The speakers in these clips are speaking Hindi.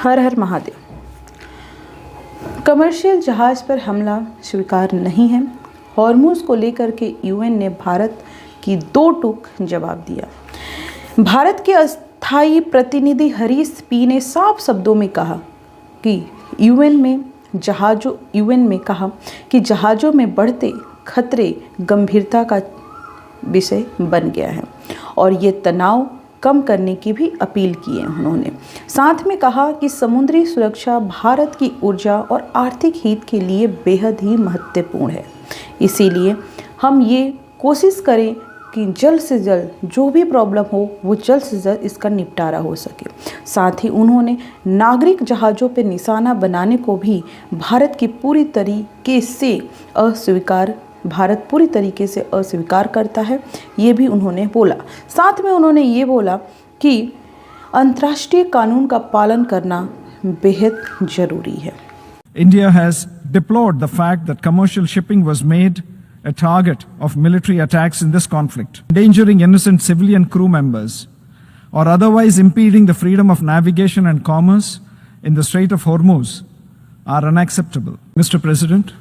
हर हर महादेव। कमर्शियल जहाज पर हमला स्वीकार नहीं है। हॉर्मुज को लेकर के यूएन ने भारत की दो टूक जवाब दिया। भारत के अस्थायी प्रतिनिधि हरीश पी ने साफ शब्दों में कहा कि यूएन में कहा कि जहाज़ों में बढ़ते खतरे गंभीरता का विषय बन गया है और ये तनाव कम करने की भी अपील की है। उन्होंने साथ में कहा कि समुद्री सुरक्षा भारत की ऊर्जा और आर्थिक हित के लिए बेहद ही महत्वपूर्ण है। इसीलिए हम ये कोशिश करें कि जल्द से जल्द जो भी प्रॉब्लम हो वो जल्द से जल्द इसका निपटारा हो सके। साथ ही उन्होंने नागरिक जहाज़ों पर निशाना बनाने को भी भारत पूरी तरीके से अस्वीकार करता है, ये भी उन्होंने बोला। साथ में उन्होंने ये बोला कि अंतर्राष्ट्रीय कानून का पालन करना बेहद जरूरी है। India has deplored the fact that commercial shipping was made a target of military attacks in this conflict, endangering innocent civilian crew members or otherwise impeding the freedom of navigation and commerce in the Strait of Hormuz are unacceptable. Mr. President,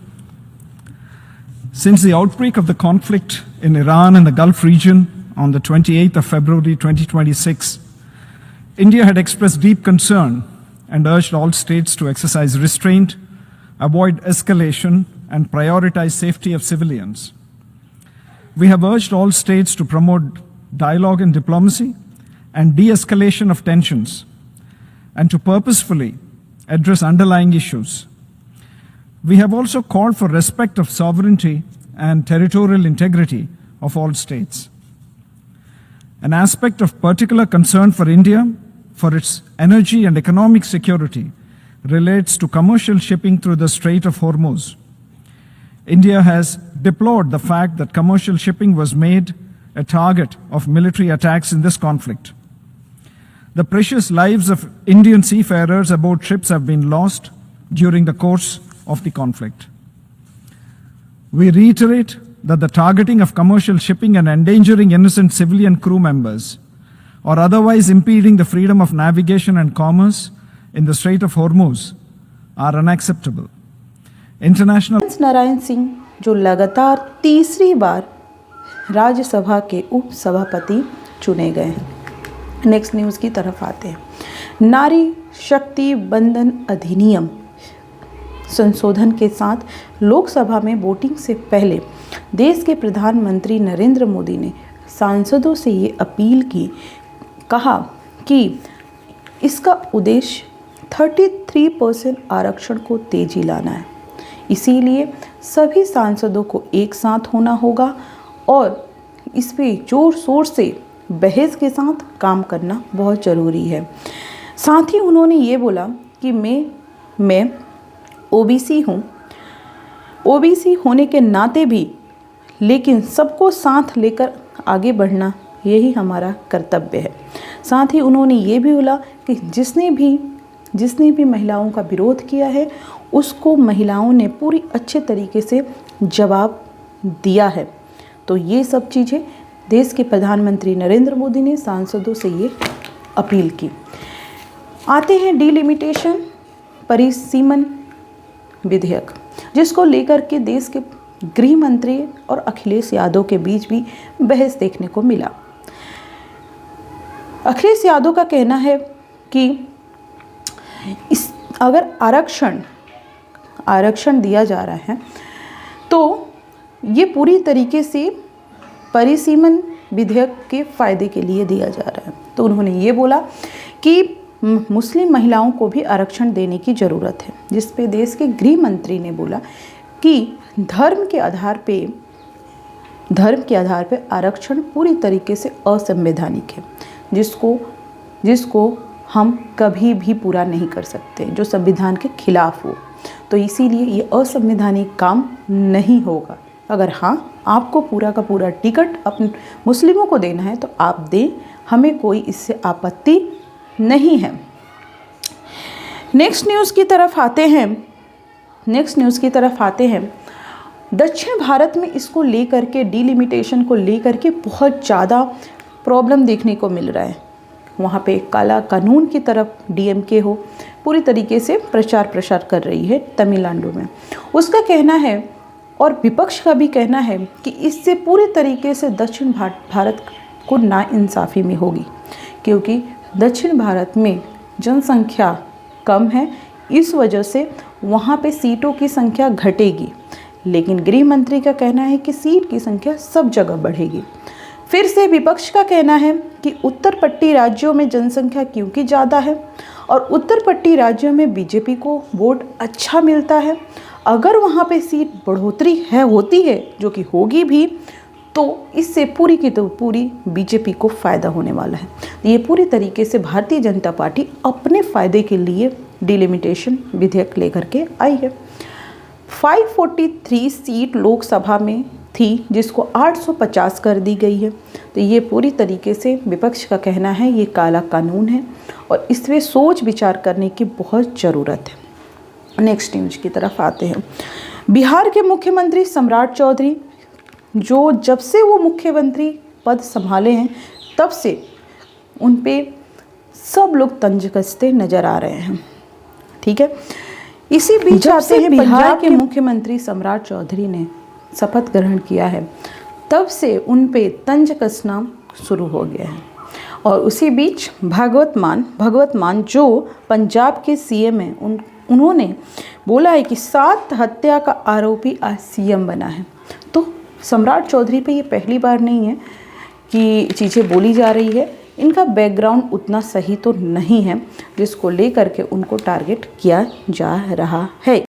since the outbreak of the conflict in Iran and the Gulf region on the 28th of February 2026, India had expressed deep concern and urged all states to exercise restraint, avoid escalation, and prioritize safety of civilians. We have urged all states to promote dialogue and diplomacy and de-escalation of tensions, and to purposefully address underlying issues. We have also called for respect of sovereignty and territorial integrity of all states. An aspect of particular concern for India, for its energy and economic security, relates to commercial shipping through the Strait of Hormuz. India has deplored the fact that commercial shipping was made a target of military attacks in this conflict. The precious lives of Indian seafarers aboard ships have been lost during the course of the conflict. We reiterate that the targeting of commercial shipping and endangering innocent civilian crew members or otherwise impeding the freedom of navigation and commerce in the Strait of Hormuz are unacceptable. International Narayan Singh जो लगातार तीसरी बार राज्यसभा के उप सभापति चुने गए हैं। नेक्स्ट न्यूज़ की तरफ आते हैं। नारी शक्ति बंधन अधिनियम संशोधन के साथ लोकसभा में वोटिंग से पहले देश के प्रधानमंत्री नरेंद्र मोदी ने सांसदों से ये अपील की, कहा कि इसका उद्देश्य 33% आरक्षण को तेजी लाना है। इसीलिए सभी सांसदों को एक साथ होना होगा और इस पे जोर शोर से बहस के साथ काम करना बहुत ज़रूरी है। साथ ही उन्होंने ये बोला कि मैं ओबीसी हूँ, ओबीसी होने के नाते भी, लेकिन सबको साथ लेकर आगे बढ़ना यही हमारा कर्तव्य है। साथ ही उन्होंने ये भी बोला कि जिसने भी महिलाओं का विरोध किया है उसको महिलाओं ने पूरी अच्छे तरीके से जवाब दिया है। तो ये सब चीज़ें देश के प्रधानमंत्री नरेंद्र मोदी ने सांसदों से ये अपील की। आते हैं डिलिमिटेशन परिसीमन विधेयक, जिसको लेकर के देश के गृह मंत्री और अखिलेश यादव के बीच भी बहस देखने को मिला। अखिलेश यादव का कहना है कि अगर आरक्षण दिया जा रहा है तो ये पूरी तरीके से परिसीमन विधेयक के फ़ायदे के लिए दिया जा रहा है। तो उन्होंने ये बोला कि मुस्लिम महिलाओं को भी आरक्षण देने की ज़रूरत है, जिस पे देश के गृह मंत्री ने बोला कि धर्म के आधार पे आरक्षण पूरी तरीके से असंवैधानिक है, जिसको हम कभी भी पूरा नहीं कर सकते, जो संविधान के खिलाफ हो। तो इसीलिए ये असंवैधानिक काम नहीं होगा। अगर हाँ आपको पूरा का पूरा टिकट अपने मुस्लिमों को देना है तो आप दें, हमें कोई इससे आपत्ति नहीं है। नेक्स्ट न्यूज़ की तरफ आते हैं। दक्षिण भारत में इसको लेकर के डिलिमिटेशन को लेकर के बहुत ज़्यादा प्रॉब्लम देखने को मिल रहा है। वहाँ पे काला कानून की तरफ डीएमके हो पूरी तरीके से प्रचार प्रसार कर रही है तमिलनाडु में। उसका कहना है और विपक्ष का भी कहना है कि इससे पूरी तरीके से दक्षिण भारत को नाइंसाफ़ी में होगी, क्योंकि दक्षिण भारत में जनसंख्या कम है, इस वजह से वहाँ पे सीटों की संख्या घटेगी। लेकिन गृह मंत्री का कहना है कि सीट की संख्या सब जगह बढ़ेगी। फिर से विपक्ष का कहना है कि उत्तर पट्टी राज्यों में जनसंख्या क्योंकि ज़्यादा है और उत्तर पट्टी राज्यों में बीजेपी को वोट अच्छा मिलता है, अगर वहाँ पे सीट बढ़ोतरी होती है, जो कि होगी भी, तो इससे पूरी की तो पूरी बीजेपी को फ़ायदा होने वाला है। ये पूरी तरीके से भारतीय जनता पार्टी अपने फ़ायदे के लिए डिलिमिटेशन विधेयक लेकर के आई है। 543 सीट लोकसभा में थी, जिसको 850 कर दी गई है। तो ये पूरी तरीके से विपक्ष का कहना है ये काला कानून है और इसमें सोच विचार करने की बहुत ज़रूरत है। नेक्स्ट न्यूज़ की तरफ आते हैं। बिहार के मुख्यमंत्री सम्राट चौधरी, जो जब से वो मुख्यमंत्री पद संभाले हैं तब से उन पे सब लोग तंज कसते नज़र आ रहे हैं। ठीक है, इसी बीच आते हैं बिहार के मुख्यमंत्री सम्राट चौधरी ने शपथ ग्रहण किया है, तब से उन पे तंज कसना शुरू हो गया है। और उसी बीच भगवत मान जो पंजाब के सीएम हैं, उन्होंने बोला है कि 7 हत्या का आरोपी आज सीएम बना है। तो सम्राट चौधरी पे ये पहली बार नहीं है कि चीज़ें बोली जा रही है, इनका बैकग्राउंड उतना सही तो नहीं है जिसको लेकर के उनको टारगेट किया जा रहा है।